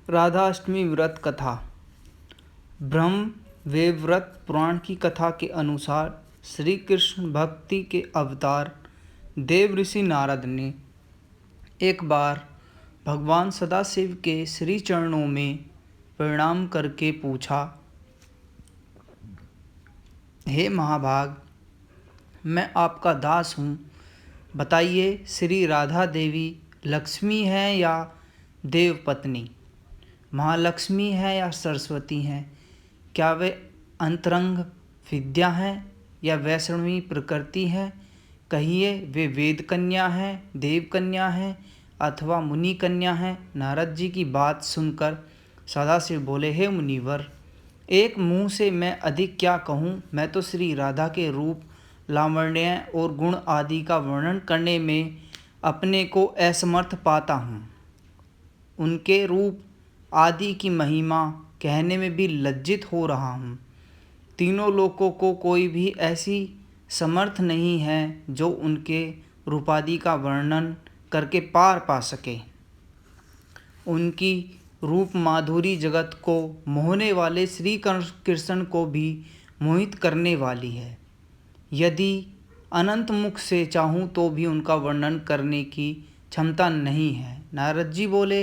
राधाष्टमी व्रत कथा। ब्रह्म वैवर्त पुराण की कथा के अनुसार श्री कृष्ण भक्ति के अवतार देव ऋषि नारद ने एक बार भगवान सदाशिव के श्री चरणों में प्रणाम करके पूछा, हे महाभाग, मैं आपका दास हूँ। बताइए, श्री राधा देवी लक्ष्मी है या देव पत्नी, महालक्ष्मी है या सरस्वती हैं? क्या वे अंतरंग विद्या हैं या वैष्णवी प्रकृति है? कहिए, वे वेद कन्या हैं, देव कन्या हैं अथवा मुनि कन्या हैं? नारद जी की बात सुनकर सदाशिव बोले, हे मुनिवर, एक मुंह से मैं अधिक क्या कहूँ। मैं तो श्री राधा के रूप, लावण्य और गुण आदि का वर्णन करने में अपने को असमर्थ पाता हूँ। उनके रूप आदि की महिमा कहने में भी लज्जित हो रहा हूँ। तीनों लोकों को कोई भी ऐसी समर्थ नहीं है जो उनके रूपादि का वर्णन करके पार पा सके। उनकी रूप माधुरी जगत को मोहने वाले श्री कृष्ण को भी मोहित करने वाली है। यदि अनंत मुख से चाहूँ तो भी उनका वर्णन करने की क्षमता नहीं है। नारद जी बोले,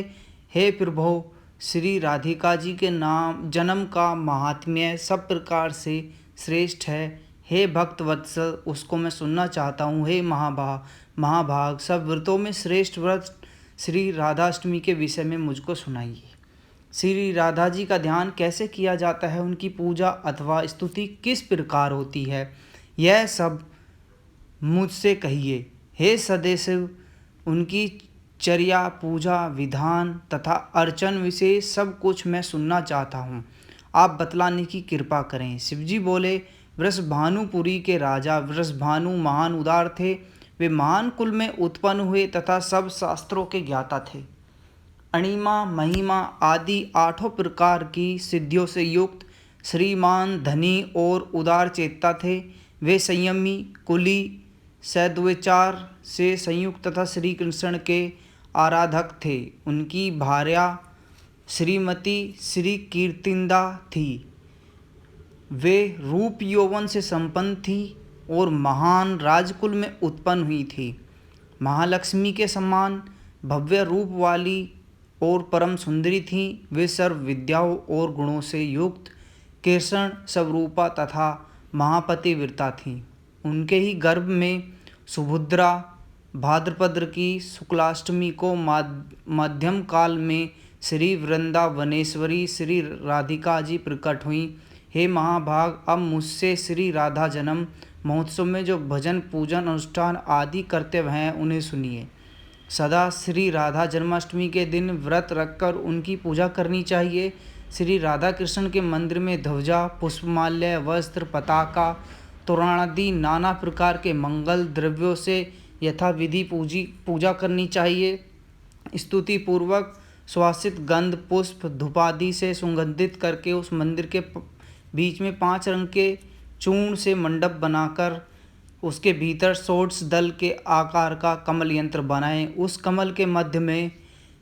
हे प्रभो, श्री राधिका जी के नाम जन्म का महात्म्य सब प्रकार से श्रेष्ठ है। हे भक्त वत्सल, उसको मैं सुनना चाहता हूँ। हे महाभाग, सब व्रतों में श्रेष्ठ व्रत श्री राधाष्टमी के विषय में मुझको सुनाइए। श्री राधा जी का ध्यान कैसे किया जाता है, उनकी पूजा अथवा स्तुति किस प्रकार होती है, यह सब मुझसे कहिए। हे सदाशिव, उनकी चर्या, पूजा विधान तथा अर्चन विशेष सब कुछ मैं सुनना चाहता हूँ। आप बतलाने की कृपा करें। शिवजी बोले, वृषभानुपुरी के राजा वृषभानु महान उदार थे। वे महान कुल में उत्पन्न हुए तथा सब शास्त्रों के ज्ञाता थे। अणिमा, महिमा आदि 8 प्रकार की सिद्धियों से युक्त श्रीमान, धनी और उदार चेता थे। वे संयमी, कुली, सद्विचार से संयुक्त तथा श्री कृष्ण के आराधक थे। उनकी भार्या श्रीमती श्री कीर्तिंदा थी। वे रूप यौवन से संपन्न थी और महान राजकुल में उत्पन्न हुई थी। महालक्ष्मी के समान भव्य रूप वाली और परम सुंदरी थी। वे सर्व विद्याओं और गुणों से युक्त कृष्ण स्वरूपा तथा महापतिव्रता थीं। उनके ही गर्भ में सुभद्रा भाद्रपद की शुक्लाष्टमी को मध्यम काल में श्री वृंदावनेश्वरी श्री राधिका जी प्रकट हुई। हे महाभाग, अब मुझसे श्री राधा जन्म महोत्सव में जो भजन, पूजन, अनुष्ठान आदि कर्तव्य हैं उन्हें सुनिए। सदा श्री राधा जन्माष्टमी के दिन व्रत रखकर उनकी पूजा करनी चाहिए। श्री राधा कृष्ण के मंदिर में ध्वजा, पुष्पमाल्य, वस्त्र, पताका, तोरणादि नाना प्रकार के मंगल द्रव्यों से यथाविधि पूजा करनी चाहिए। स्तुति पूर्वक सुवासित गंध, पुष्प, धूपादि से सुगंधित करके उस मंदिर के बीच में 5 रंग के चूर्ण से मंडप बनाकर उसके भीतर षोडश दल के आकार का कमल यंत्र बनाएं। उस कमल के मध्य में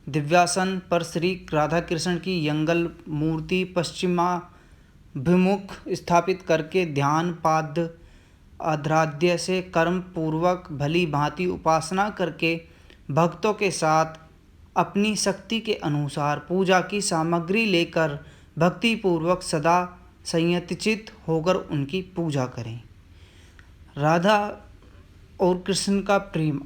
दिव्यासन पर श्री राधा कृष्ण की यंगल मूर्ति पश्चिमाभिमुख स्थापित करके ध्यान पाद आराध्य से कर्म पूर्वक भली भांति उपासना करके भक्तों के साथ अपनी शक्ति के अनुसार पूजा की सामग्री लेकर भक्ति पूर्वक सदा संयतचित होकर उनकी पूजा करें। राधा और कृष्ण का प्रेम